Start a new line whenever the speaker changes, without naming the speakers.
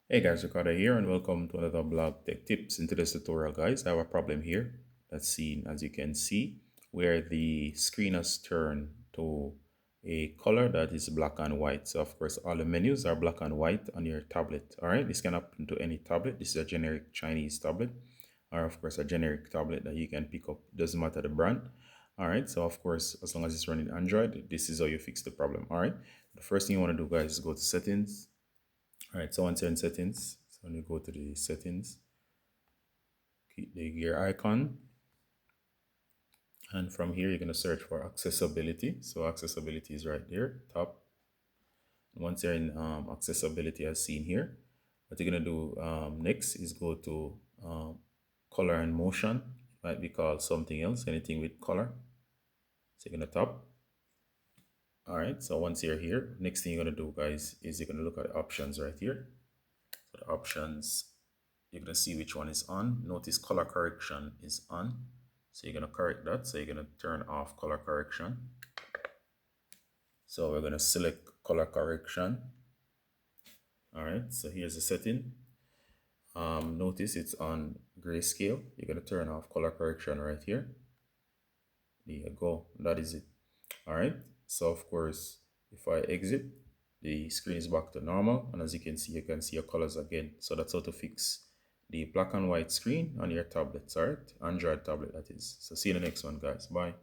Hey guys, Ricardo here and welcome to another blog tech tips. In today's tutorial guys, I have a problem here that's seen as you can see where the screen has turned to a color that is black and white. So of course all the menus are black and white on your tablet. Alright, this can happen to any tablet. This is a generic Chinese tablet or of course a generic tablet that you can pick up. Doesn't matter the brand. Alright, so of course as long as it's running Android, this is how you fix the problem. Alright, the first thing you want to do guys is go to settings. All right, so once you're in settings, so when you go to the settings, click the gear icon, and from here you're going to search for accessibility. So accessibility is right there, top. Once you're in accessibility as seen here, what you're going to do next is go to color and motion. It might be called something else, anything with color. So you're going to tap. All right, so once you're here, next thing you're going to do, guys, is you're going to look at the options right here. So the options, you're going to see which one is on. Notice color correction is on. So you're going to correct that. So you're going to turn off color correction. So we're going to select color correction. All right, so here's the setting. Notice it's on grayscale. You're going to turn off color correction right here. There you go. That is it. All right. So of course, if I exit, the screen is back to normal. And as you can see your colors again. So that's how to fix the black and white screen on your tablets, all right? Android tablet, that is. So see you in the next one, guys. Bye.